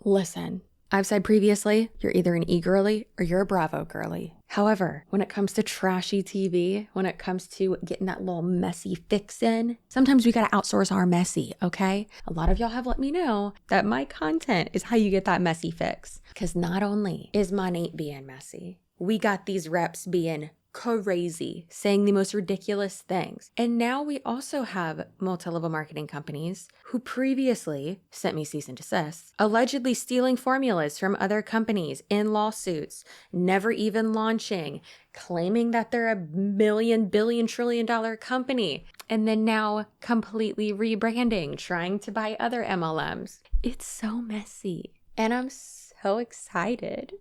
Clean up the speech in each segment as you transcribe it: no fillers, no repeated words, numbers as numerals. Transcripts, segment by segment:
Listen, I've said previously, you're either an e-girly or you're a Bravo girly. However, when it comes to trashy TV, when it comes to getting that little messy fix in, sometimes we gotta outsource our messy, okay? A lot of y'all have let me know that my content is how you get that messy fix. Because not only is Monate being messy, we got these reps being crazy, saying the most ridiculous things. And now we also have multi-level marketing companies who previously sent me cease and desist, allegedly stealing formulas from other companies in lawsuits, never even launching, claiming that they're a million, billion, trillion dollar company, and then now completely rebranding, trying to buy other MLMs. It's so messy, and I'm so excited.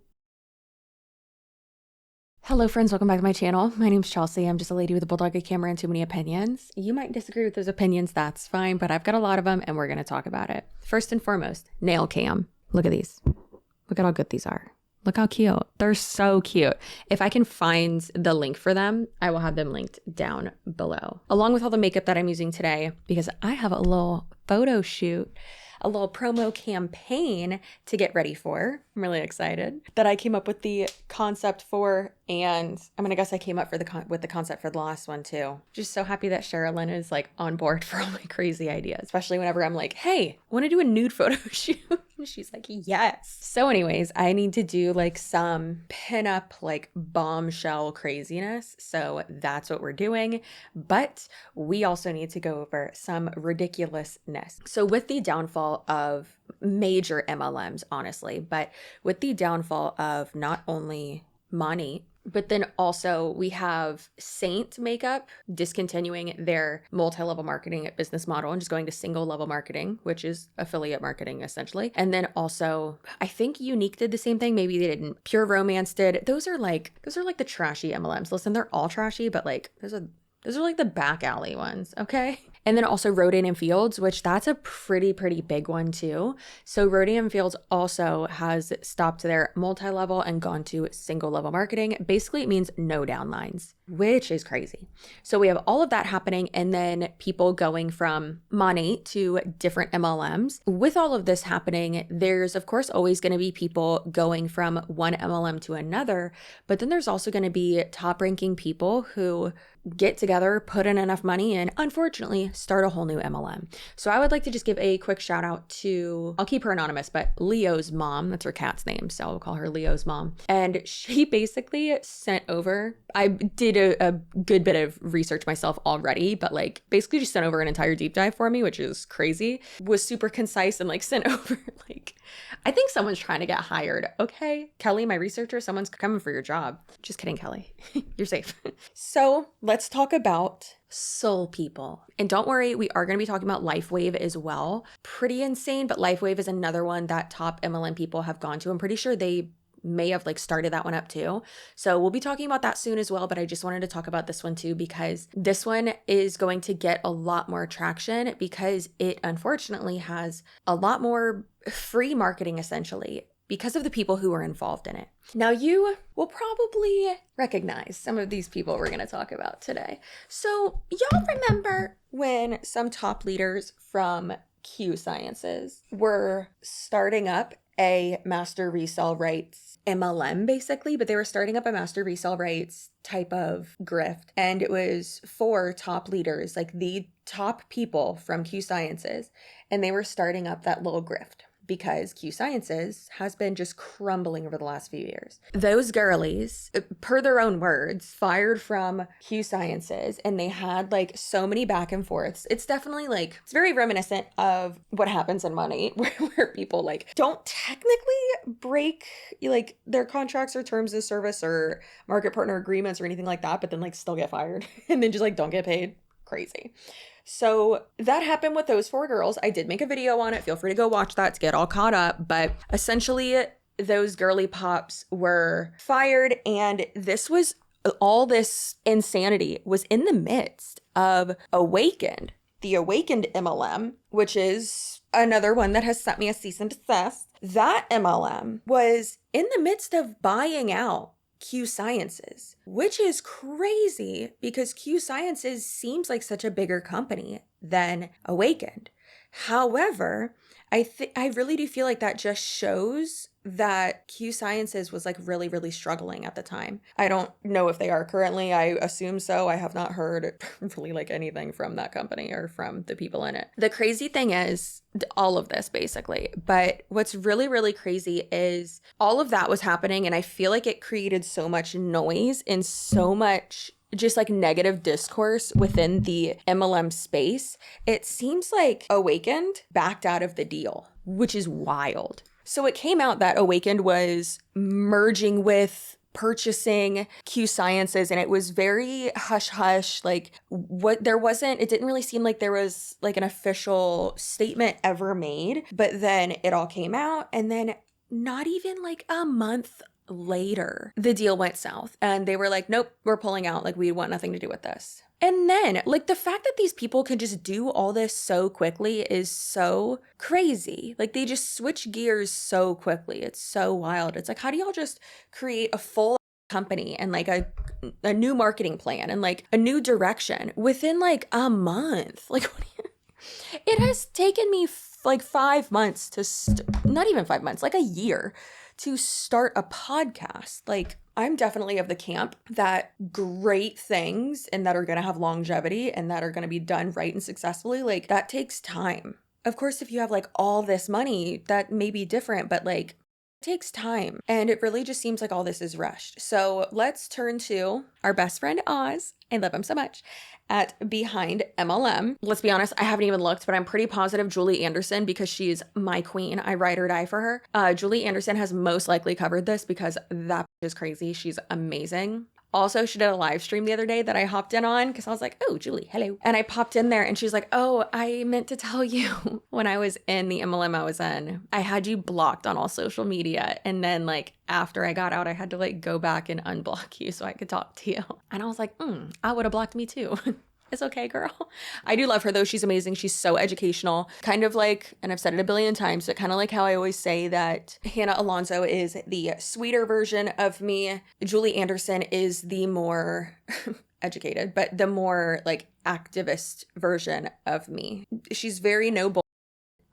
Hello friends, welcome back to my channel. My name's Chelsea. I'm just a lady with a bulldog, a camera, and too many opinions. You might disagree with those opinions, that's fine, but I've got a lot of them and we're gonna talk about it. First and foremost, nail cam. Look at these. Look at how good these are. Look how cute. They're so cute. If I can find the link for them, I will have them linked down below. Along with all the makeup that I'm using today, because I have a little photo shoot, a little promo campaign to get ready for. I'm really excited that I came up with the concept for, and I'm gonna guess I came up with the concept for the last one too. Just so happy that Sherilyn is like on board for all my crazy ideas, especially whenever I'm like, hey, want to do a nude photo shoot? And she's like, yes. So anyways, I need to do like some pinup, like bombshell craziness. So that's what we're doing. But we also need to go over some ridiculousness. So with the downfall of major MLMs, honestly, but with the downfall of not only Monate, but then also we have Saint Makeup discontinuing their multi-level marketing business model and just going to single level marketing, which is affiliate marketing essentially. And then also, I think Unique did the same thing. Maybe they didn't. Pure Romance did. Those are like the trashy MLMs. Listen, they're all trashy, but like those are like the back alley ones, okay? And then also Rodan and Fields, which that's a pretty big one too. So Rodan and Fields also has stopped their multi-level and gone to single level marketing. Basically, it means no downlines, which is crazy. So we have all of that happening, and then people going from Monate to different MLMs. With all of this happening, there's of course always going to be people going from one MLM to another, but then there's also going to be top ranking people who get together, put in enough money, and unfortunately start a whole new MLM. So I would like to just give a quick shout out to, I'll keep her anonymous, but Leo's mom. That's her cat's name, so I'll call her Leo's mom. And she basically sent over, I did a good bit of research myself already, but like basically just sent over an entire deep dive for me, which is crazy. Was super concise and like sent over like, I think someone's trying to get hired. Okay, Kelly, my researcher, someone's coming for your job. Just kidding, Kelly. You're safe. So let's talk about soul people. And don't worry, we are going to be talking about LifeWave as well. Pretty insane, but LifeWave is another one that top MLM people have gone to. I'm pretty sure they may have like started that one up too. So we'll be talking about that soon as well, but I just wanted to talk about this one too, because this one is going to get a lot more traction because it unfortunately has a lot more free marketing essentially, because of the people who are involved in it. Now you will probably recognize some of these people we're going to talk about today. So y'all remember when some top leaders from Q Sciences were starting up a master resale rights MLM basically, but they were starting up a master resale rights type of grift. And it was for top leaders, like the top people from Q Sciences. And they were starting up that little grift, because Q Sciences has been just crumbling over the last few years. Those girlies, per their own words, fired from Q Sciences, and they had like so many back and forths. It's definitely like, it's very reminiscent of what happens in Monate, where people like don't technically break like their contracts or terms of service or market partner agreements or anything like that, but then like still get fired and then just like don't get paid. Crazy. So that happened with those 4 girls. I did make a video on it. Feel free to go watch that to get all caught up. But essentially, those girly pops were fired. And all this insanity was in the midst of AWAKEND, the AWAKEND MLM, which is another one that has sent me a cease and desist. That MLM was in the midst of buying out Q Sciences, which is crazy because Q Sciences seems like such a bigger company than AWAKEND. However, I really do feel like that just shows that Q Sciences was like really, really struggling at the time. I don't know if they are currently. I assume so. I have not heard really like anything from that company or from the people in it. The crazy thing is all of this basically, but what's really, really crazy is all of that was happening, and I feel like it created so much noise and so much just like negative discourse within the MLM space. It seems like Awakened backed out of the deal, which is wild. So it came out that Awakened was merging with purchasing Q Sciences, and it was very hush hush. Like it didn't really seem like there was like an official statement ever made, but then it all came out, and then not even like a month later, the deal went south and they were like, nope, we're pulling out. Like, we want nothing to do with this. And then, like, the fact that these people could just do all this so quickly is so crazy. Like, they just switch gears so quickly. It's so wild. It's like, how do y'all just create a full company and like a new marketing plan and like a new direction within like a month? Like, it has taken me like 5 months to, not even 5 months, like a year to start a podcast. Like, I'm definitely of the camp that great things and that are going to have longevity and that are going to be done right and successfully, like, that takes time. Of course, if you have like all this money, that may be different, but like, it takes time. And it really just seems like all this is rushed. So let's turn to our best friend, Oz. I love him so much. At Behind MLM. Let's be honest, I haven't even looked, but I'm pretty positive Julie Anderson, because she's my queen. I ride or die for her. Julie Anderson has most likely covered this because that is crazy. She's amazing. Also, she did a live stream the other day that I hopped in on because I was like, oh, Julie, hello. And I popped in there and she's like, oh, I meant to tell you when I was in the MLM I was in, I had you blocked on all social media. And then like after I got out, I had to like go back and unblock you so I could talk to you. And I was like, I would have blocked me too. It's okay, girl. I do love her though. She's amazing. She's so educational. Kind of like, and I've said it a billion times, but kind of like how I always say that Hannah Alonso is the sweeter version of me. Julie Anderson is the more educated, but the more like activist version of me. She's very noble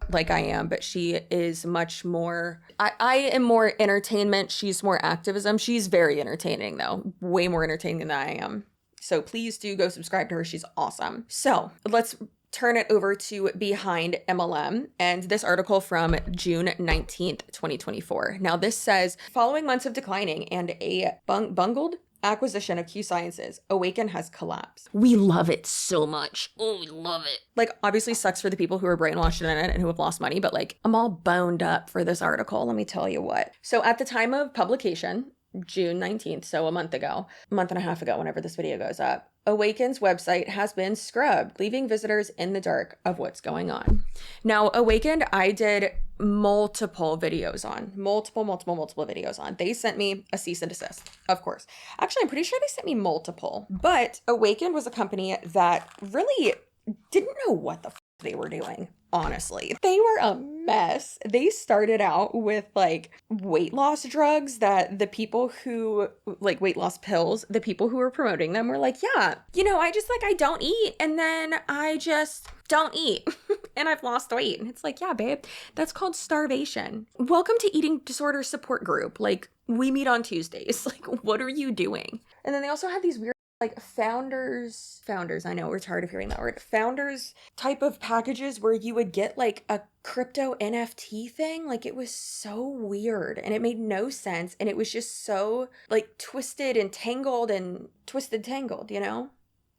like I am, but she is much more, I am more entertainment. She's more activism. She's very entertaining though. Way more entertaining than I am. So please do go subscribe to her. She's awesome. So let's turn it over to Behind MLM and this article from June 19th, 2024. Now this says, following months of declining and a bungled acquisition of Q Sciences, Awaken has collapsed. We love it so much. Oh, we love it. Like, obviously sucks for the people who are brainwashed in it and who have lost money, but like, I'm all boned up for this article. Let me tell you what. So at the time of publication, June 19th, so a month and a half ago, whenever this video goes up, Awaken's website has been scrubbed, leaving visitors in the dark of what's going on. Now, Awakened, I did multiple videos on, multiple videos on. They sent me a cease and desist, of course. Actually, I'm pretty sure they sent me multiple, but Awakened was a company that really didn't know what the they were doing. Honestly, they were a mess. They started out with like weight loss drugs that the people who like weight loss pills, the people who were promoting them were like, yeah, I don't eat and then I just don't eat and I've lost weight. And it's like, yeah, babe, that's called starvation. Welcome to Eating Disorder Support Group. Like, we meet on Tuesdays. Like, what are you doing? And then they also had these weird like founders, I know we're tired of hearing that word, founders type of packages where you would get like a crypto NFT thing. Like, it was so weird and it made no sense. And it was just so like twisted and tangled, you know?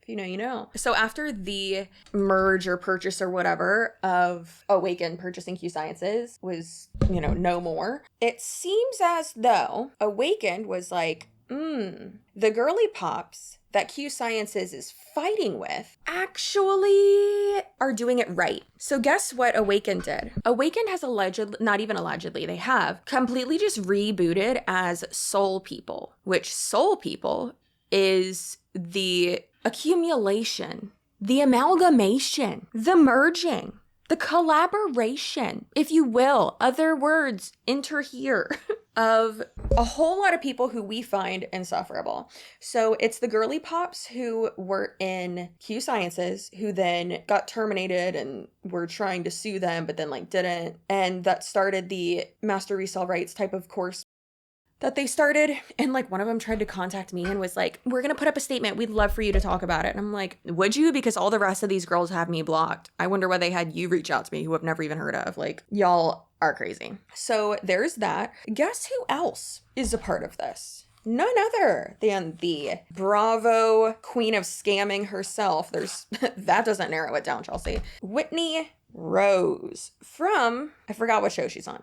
If you know, you know. So after the merge or purchase or whatever of Awaken purchasing Q Sciences was, no more, it seems as though Awakened was like, the girly pops that Q Sciences is fighting with actually are doing it right. So guess what Awakened did? Awakened has they have completely just rebooted as Soul People, which Soul People is the accumulation, the amalgamation, the merging, the collaboration, if you will. Other words enter here. of a whole lot of people who we find insufferable. So it's the girly pops who were in Q Sciences who then got terminated and were trying to sue them, but then like didn't. And that started the master resale rights type of course that they started. And like one of them tried to contact me and was like, we're going to put up a statement. We'd love for you to talk about it. And I'm like, would you? Because all the rest of these girls have me blocked. I wonder why they had you reach out to me who I've never even heard of. Like, y'all are crazy. So there's that. Guess who else is a part of this? None other than the Bravo queen of scamming herself. That doesn't narrow it down, Chelsea. Whitney Rose from, I forgot what show she's on.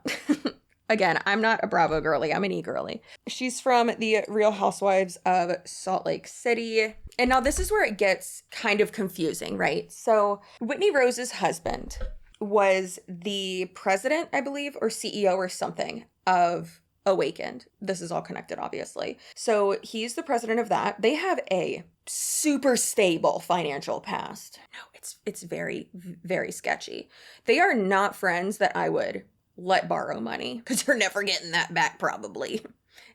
Again, I'm not a Bravo girly. I'm an E-girly. She's from the Real Housewives of Salt Lake City. And now this is where it gets kind of confusing, right? So Whitney Rose's husband was the president, I believe, or CEO or something of AWAKEND. This is all connected, obviously. So he's the president of that. They have a super stable financial past. No, it's very, very sketchy. They are not friends that I would let borrow money because you're never getting that back probably.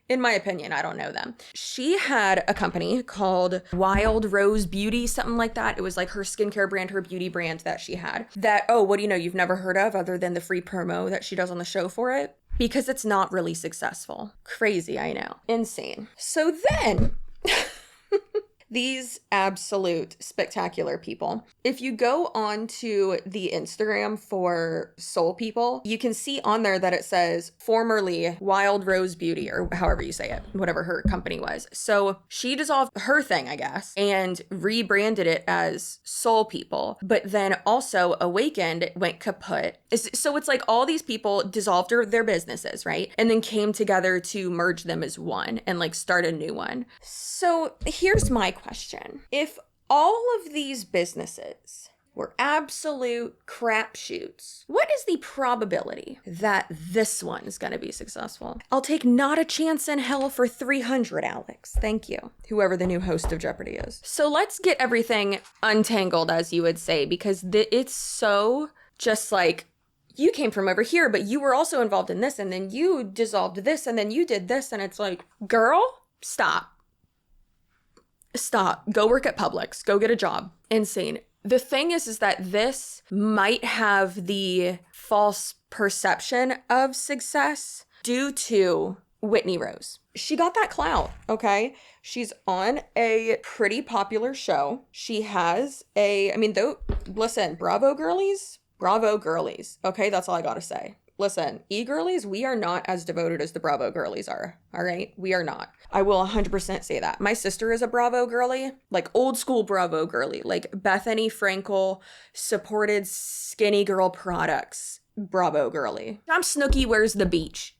In my opinion, I don't know them. She had a company called Wild Rose Beauty, something like that. It was like her skincare brand, her beauty brand that she had. That, oh, what do you know you've never heard of other than the free promo that she does on the show for it? Because it's not really successful. Crazy, I know. Insane. So then... These absolute spectacular people. If you go on to the Instagram for Soul People, you can see on there that it says formerly Wild Rose Beauty, or however you say it, whatever her company was. So she dissolved her thing, I guess, and rebranded it as Soul People. But then also AWAKEND went kaput. So it's like all these people dissolved their businesses, right? And then came together to merge them as one and like start a new one. So here's my question. If all of these businesses were absolute crapshoots, what is the probability that this one is going to be successful? I'll take not a chance in hell for 300, Alex. Thank you, whoever the new host of Jeopardy is. So let's get everything untangled, as you would say, because it's so just like, you came from over here, but you were also involved in this, and then you dissolved this, and then you did this, and it's like, girl, stop. Stop. Go work at Publix. Go get a job. Insane. The thing is that this might have the false perception of success due to Whitney Rose. She got that clout, okay? She's on a pretty popular show. She has listen, Bravo girlies, okay? That's all I gotta say. Listen, E-girlies, we are not as devoted as the Bravo girlies are, all right? We are not. I will 100% say that. My sister is a Bravo girly, like old school Bravo girly, like Bethany Frankel supported skinny girl products, Bravo girly. I'm Snooki Wears the Beach.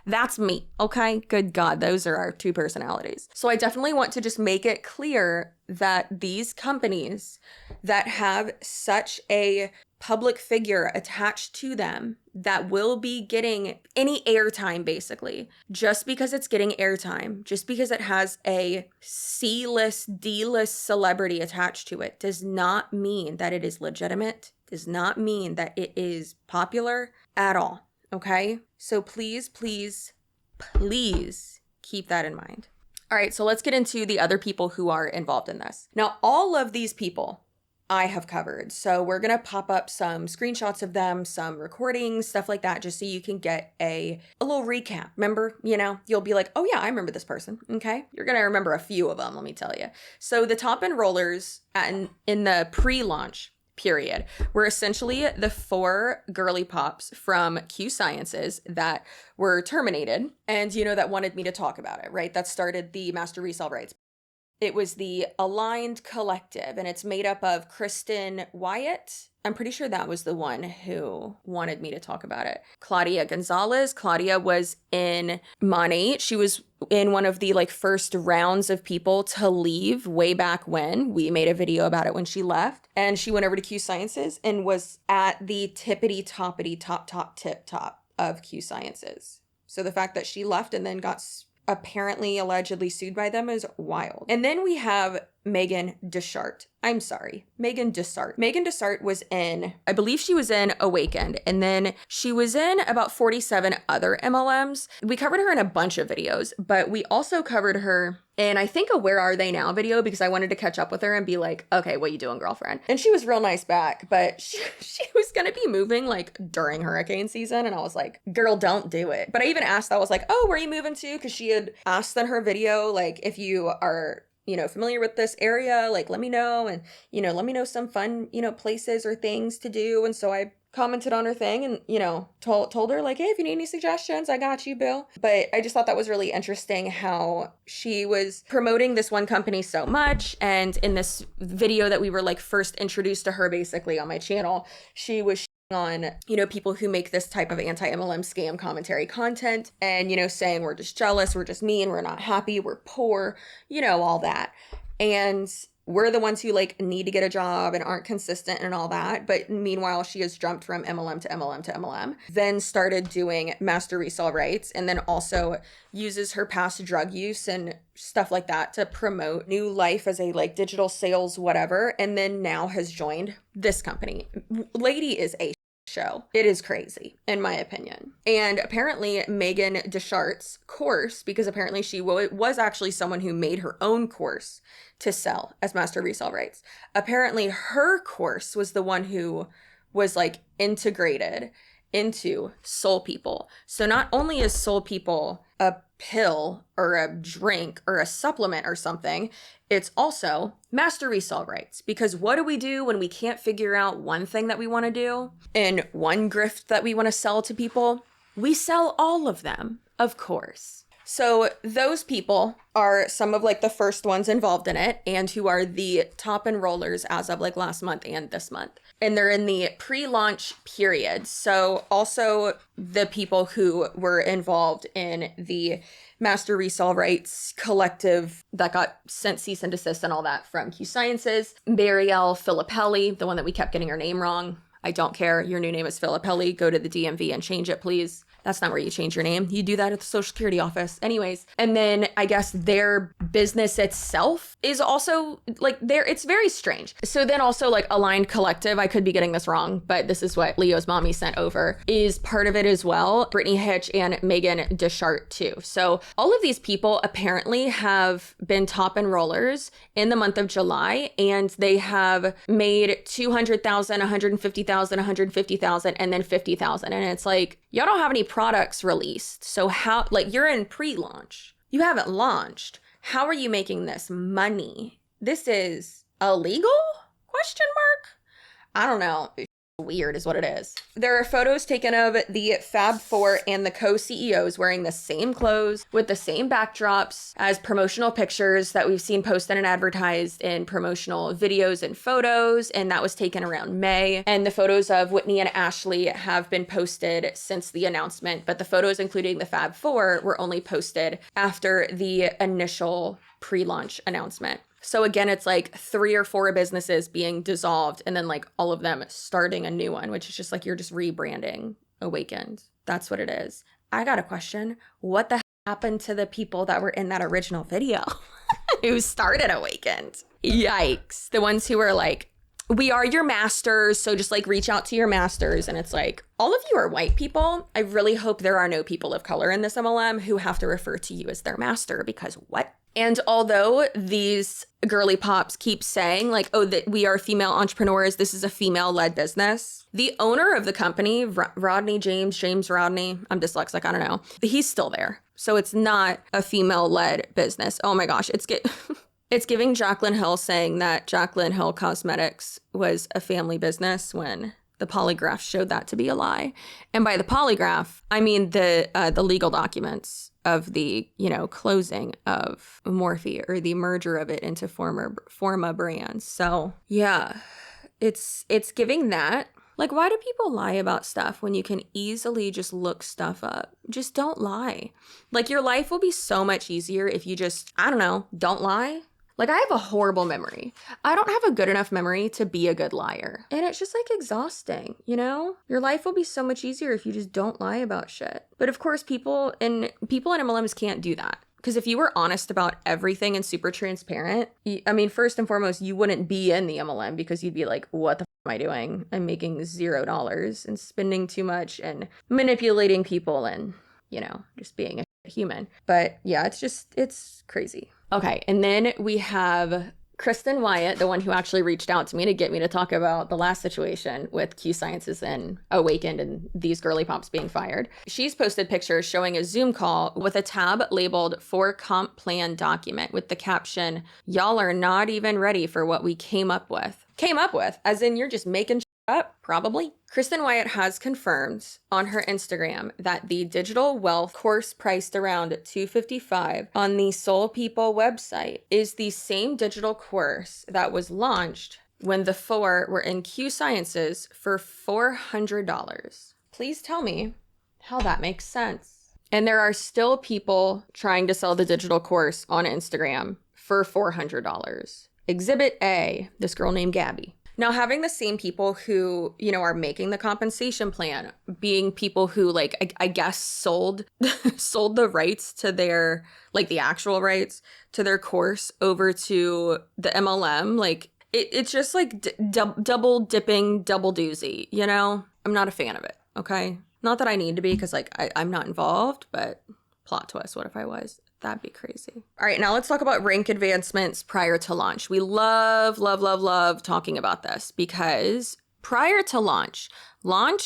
That's me, okay? Good God, those are our two personalities. So I definitely want to just make it clear that these companies that have such a public figure attached to them that will be getting any airtime, basically, just because it's getting airtime, just because it has a C-list, D-list celebrity attached to it, does not mean that it is legitimate, does not mean that it is popular at all, okay? So please, please, please keep that in mind. All right, so let's get into the other people who are involved in this. Now, all of these people I have covered. So we're going to pop up some screenshots of them, some recordings, stuff like that, just so you can get a little recap. Remember, you'll be like, oh yeah, I remember this person. Okay. You're going to remember a few of them, let me tell you. So the top enrollers in the pre-launch period were essentially the 4 girly pops from Q Sciences that were terminated and, that wanted me to talk about it, right? That started the master resale rights. It was the Aligned Collective, and it's made up of Kristen Wyatt. I'm pretty sure that was the one who wanted me to talk about it. Claudia Gonzalez. Claudia was in Money. She was in one of the first rounds of people to leave way back when. We made a video about it when she left. And she went over to Q Sciences and was at the tippity-toppity top of Q Sciences. So the fact that she left and then got apparently allegedly sued by them is wild. And then we have Megan Deshart. I'm sorry, Megan Deshart. Megan Deshart was in, I believe she was in Awakened, and then she was in about 47 other MLMs. We covered her in a bunch of videos, but we also covered her in, I think, a Where Are They Now video, because I wanted to catch up with her and be like, okay, what you doing, girlfriend? And she was real nice back, but she was gonna be moving like during hurricane season, and I was like, girl, don't do it. But I even asked, I was like, oh, where are you moving to? Because she had asked in her video, like, if you are, you know, familiar with this area, like, let me know, and, you know, let me know some fun, you know, places or things to do. And so I commented on her thing and, you know, told her like, hey, if you need any suggestions, I got you, Bill. But I just thought that was really interesting how she was promoting this one company so much. And in this video that we were like first introduced to her basically on my channel, she was on, you know, people who make this type of anti-MLM scam commentary content and, you know, saying we're just jealous, we're just mean, we're not happy, we're poor, you know, all that. And we're the ones who like need to get a job and aren't consistent and all that. But meanwhile, she has jumped from MLM to MLM to MLM, then started doing master resale rights, and then also uses her past drug use and stuff like that to promote new life as a like digital sales, whatever. And then now has joined this company. Lady is a show. It is crazy, in my opinion. And apparently Megan Deshart's course, because apparently she was actually someone who made her own course to sell as master resale rights. Apparently her course was the one who was like integrated into Soul People. So not only is Soul People a pill or a drink or a supplement or something, it's also master resale rights. Because what do we do when we can't figure out one thing that we want to do and one grift that we want to sell to people? We sell all of them, of course. So those people are some of like the first ones involved in it and who are the top enrollers as of like last month and this month. And they're in the pre-launch period. So also the people who were involved in the master resale rights collective that got sent cease and desist and all that from Q Sciences, Marielle Filippelli, the one that we kept getting her name wrong. I don't care. Your new name is Filippelli. Go to the DMV and change it, please. That's not where you change your name. You do that at the Social Security office. Anyways, and then I guess their business itself is also like it's very strange. So then also like Aligned Collective, I could be getting this wrong, but this is what Leo's mommy sent over, is part of it as well. Brittany Hitch and Megan Deshart too. So all of these people apparently have been top enrollers in the month of July, and they have made 200,000, 150,000, 150,000, and then 50,000. And it's like, y'all don't have any products released. So how, like, you're in pre-launch. You haven't launched. How are you making this money? This is illegal? Question mark? I don't know. Weird is what it is. There are photos taken of the Fab Four and the co-CEOs wearing the same clothes with the same backdrops as promotional pictures that we've seen posted and advertised in promotional videos and photos, and that was taken around May. And the photos of Whitney and Ashley have been posted since the announcement, but the photos including the Fab Four were only posted after the initial pre-launch announcement. So again, it's like 3 or 4 businesses being dissolved and then like all of them starting a new one, which is just like you're just rebranding Awakened. That's what it is. I got a question. What the happened to the people that were in that original video who started Awakened? Yikes. The ones who were like, we are your masters, so just like reach out to your masters. And it's like, all of you are white people. I really hope there are no people of color in this MLM who have to refer to you as their master, because what? And although these girly pops keep saying like, oh, that we are female entrepreneurs, this is a female-led business, the owner of the company, James Rodney, I'm dyslexic, I don't know, he's still there. So it's not a female-led business. Oh my gosh, it's giving Jaclyn Hill saying that Jaclyn Hill Cosmetics was a family business when the polygraph showed that to be a lie. And by the polygraph, I mean the legal documents of the, closing of Morphe, or the merger of it into Forma brands. So yeah, it's giving that. Like, why do people lie about stuff when you can easily just look stuff up? Just don't lie. Like, your life will be so much easier if you just, I don't know, don't lie. Like, I have a horrible memory. I don't have a good enough memory to be a good liar. And it's just like exhausting, Your life will be so much easier if you just don't lie about shit. But of course, people in MLMs can't do that Because if you were honest about everything and super transparent, I mean, first and foremost, you wouldn't be in the MLM because you'd be like, what the am I doing? I'm making $0 and spending too much and manipulating people and, just being a human. But yeah, it's crazy. Okay. And then we have Kristen Wyatt, the one who actually reached out to me to get me to talk about the last situation with Q Sciences and Awakened and these girly pops being fired. She's posted pictures showing a Zoom call with a tab labeled for comp plan document with the caption, "Y'all are not even ready for what we came up with." Came up with, as in you're just making up, probably. Kristen Wyatt has confirmed on her Instagram that the digital wealth course priced around $255 on the Soul People website is the same digital course that was launched when the four were in Q Sciences for $400. Please tell me how that makes sense. And there are still people trying to sell the digital course on Instagram for $400. Exhibit A, this girl named Gabby. Now, having the same people who, are making the compensation plan, being people who, I guess sold the rights to their, the actual rights to their course over to the MLM, it's just double dipping, double doozy, I'm not a fan of it, okay? Not that I need to be because, I'm not involved, but plot twist, what if I was? That'd be crazy. All right, now let's talk about rank advancements prior to launch. We love talking about this because prior to launch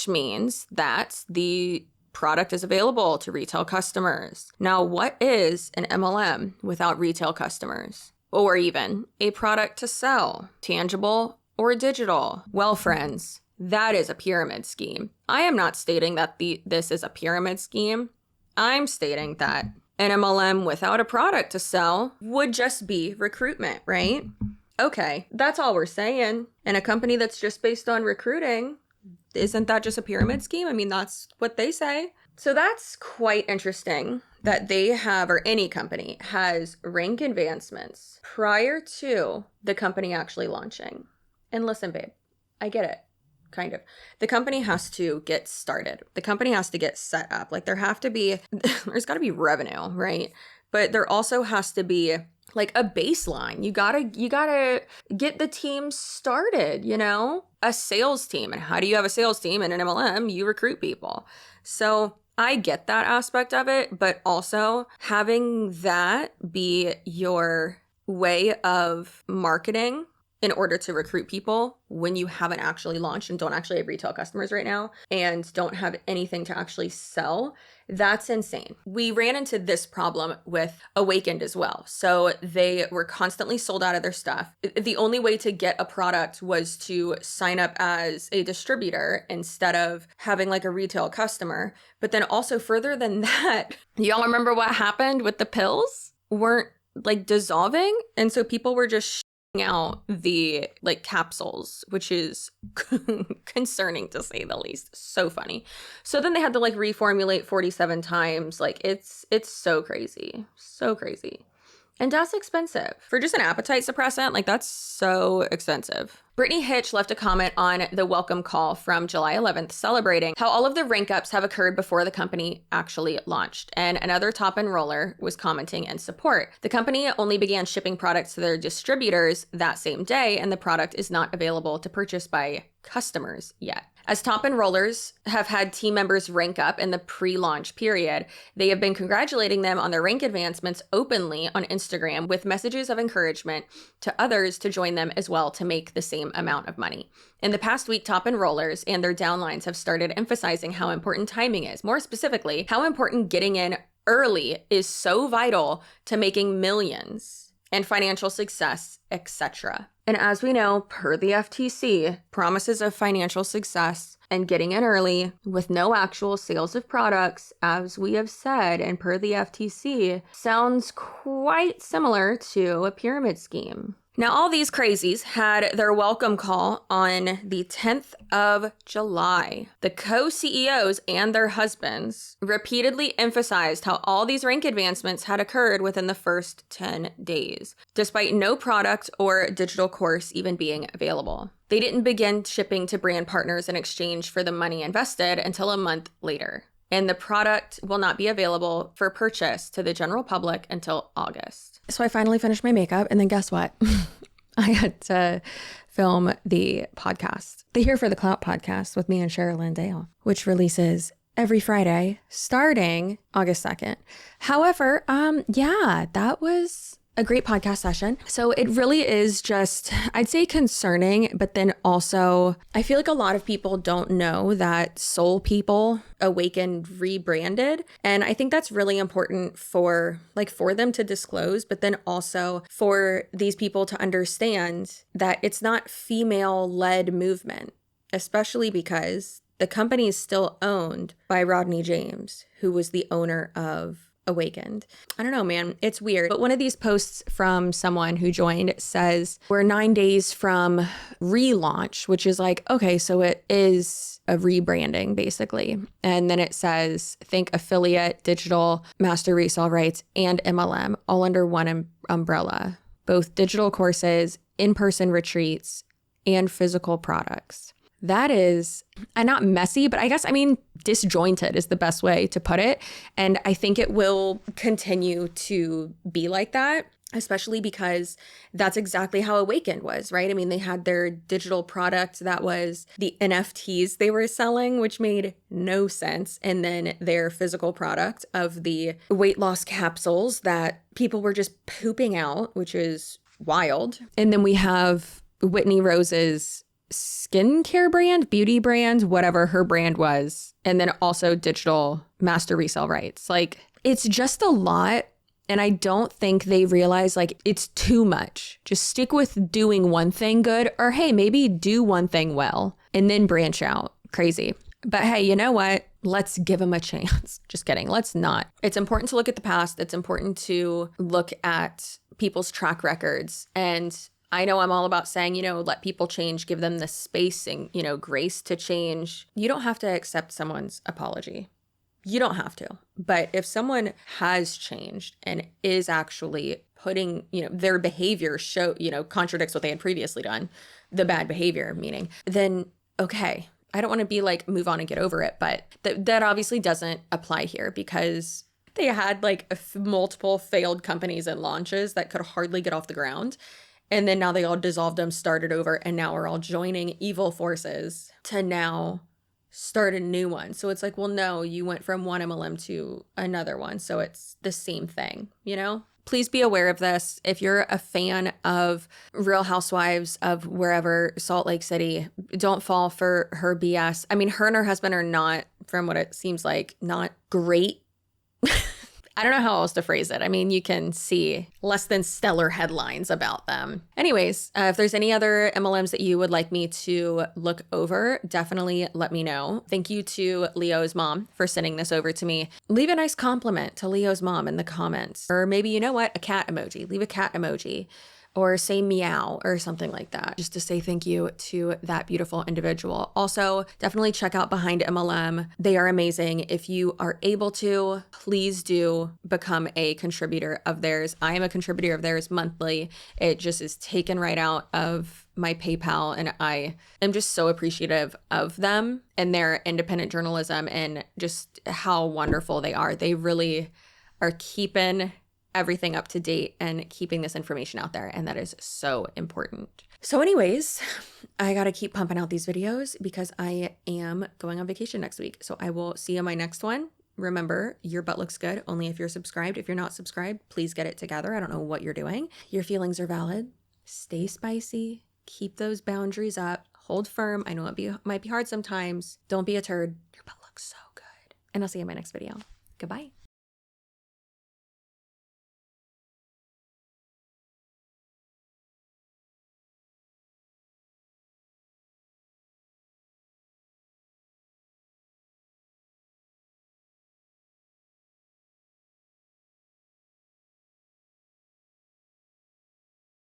means that the product is available to retail customers. Now, what is an MLM without retail customers? Or even a product to sell, tangible or digital? Well, friends, that is a pyramid scheme. I am not stating that this is a pyramid scheme. I'm stating that an MLM without a product to sell would just be recruitment, right? Okay, that's all we're saying. And a company that's just based on recruiting, isn't that just a pyramid scheme? I mean, that's what they say. So that's quite interesting that they have, or any company has rank advancements prior to the company actually launching. And listen, babe, I get it. Kind of. The company has to get started. The company has to get set up. there's got to be revenue, right? But there also has to be a baseline. You gotta get the team started, a sales team. And how do you have a sales team in an MLM? You recruit people. So I get that aspect of it, but also having that be your way of marketing in order to recruit people when you haven't actually launched and don't actually have retail customers right now and don't have anything to actually sell, that's insane. We ran into this problem with Awakened as well. So they were constantly sold out of their stuff. The only way to get a product was to sign up as a distributor instead of having a retail customer. But then also further than that, y'all remember what happened with the pills? Weren't dissolving. And so people were just out the capsules, which is concerning to say the least. So funny. So then they had to reformulate 47 times. It's so crazy. So crazy. And that's expensive. For just an appetite suppressant, that's so expensive. Brittany Hitch left a comment on the welcome call from July 11th, celebrating how all of the rank ups have occurred before the company actually launched. And another top enroller was commenting in support. The company only began shipping products to their distributors that same day, and the product is not available to purchase by customers yet. As top enrollers have had team members rank up in the pre-launch period, they have been congratulating them on their rank advancements openly on Instagram with messages of encouragement to others to join them as well to make the same amount of money. In the past week, top enrollers and their downlines have started emphasizing how important timing is. More specifically, how important getting in early is so vital to making millions and financial success, etc. And as we know, per the FTC, promises of financial success and getting in early with no actual sales of products, as we have said, and per the FTC, sounds quite similar to a pyramid scheme. Now, all these crazies had their welcome call on the 10th of July. The co-CEOs and their husbands repeatedly emphasized how all these rank advancements had occurred within the first 10 days, despite no product or digital course even being available. They didn't begin shipping to brand partners in exchange for the money invested until a month later. and the product will not be available for purchase to the general public until August. So I finally finished my makeup, and then guess what? I had to film the podcast, the Here for the Clout podcast with me and Cheryl and Dale, which releases every Friday starting August 2nd. However, that was a great podcast session. So it really is just, I'd say concerning, but then also I feel like a lot of people don't know that Soul People Awakened rebranded. And I think that's really important for them to disclose, but then also for these people to understand that it's not female-led movement, especially because the company is still owned by Rodney James, who was the owner of Awakened. I don't know, man. It's weird. But one of these posts from someone who joined says, we're 9 days from relaunch, which is like, okay, so it is a rebranding basically. And then it says, think affiliate, digital, master resale rights, and MLM all under one umbrella, both digital courses, in-person retreats, and physical products. That is, and not messy, but disjointed is the best way to put it. And I think it will continue to be like that, especially because that's exactly how Awakened was, right? I mean, they had their digital product that was the NFTs they were selling, which made no sense. And then their physical product of the weight loss capsules that people were just pooping out, which is wild. And then we have Whitney Rose's skincare brand, beauty brand, whatever her brand was. And then also digital master resale rights. Like, it's just a lot. And I don't think they realize it's too much. Just stick with doing one thing good, or hey, maybe do one thing well and then branch out. Crazy. But hey, you know what? Let's give them a chance. Just kidding. Let's not. It's important to look at the past. It's important to look at people's track records. And I know I'm all about saying, let people change, give them the space and, grace to change. You don't have to accept someone's apology. You don't have to. But if someone has changed and is actually putting, their behavior contradicts what they had previously done, the bad behavior meaning, then okay. I don't want to be move on and get over it. But that obviously doesn't apply here because they had multiple failed companies and launches that could hardly get off the ground. And then now they all dissolved them, started over, and now we're all joining evil forces to now start a new one. So it's well, no, you went from one MLM to another one. So it's the same thing, Please be aware of this. If you're a fan of Real Housewives of wherever, Salt Lake City, don't fall for her BS. I mean, her and her husband are not, from what it seems like, not great. I don't know how else to phrase it. I mean, you can see less than stellar headlines about them. Anyways, if there's any other MLMs that you would like me to look over, definitely let me know. Thank you to Leo's mom for sending this over to me. Leave a nice compliment to Leo's mom in the comments. Or maybe, a cat emoji. Leave a cat emoji. Or say meow or something like that, just to say thank you to that beautiful individual. Also, definitely check out Behind MLM. They are amazing. If you are able to, please do become a contributor of theirs. I am a contributor of theirs monthly. It just is taken right out of my PayPal, and I am just so appreciative of them and their independent journalism and just how wonderful they are. They really are keeping everything up to date and keeping this information out there. And that is so important. So anyways, I got to keep pumping out these videos because I am going on vacation next week. So I will see you in my next one. Remember, your butt looks good only if you're subscribed. If you're not subscribed, please get it together. I don't know what you're doing. Your feelings are valid. Stay spicy. Keep those boundaries up. Hold firm. I know it might be hard sometimes. Don't be a turd. Your butt looks so good. And I'll see you in my next video. Goodbye.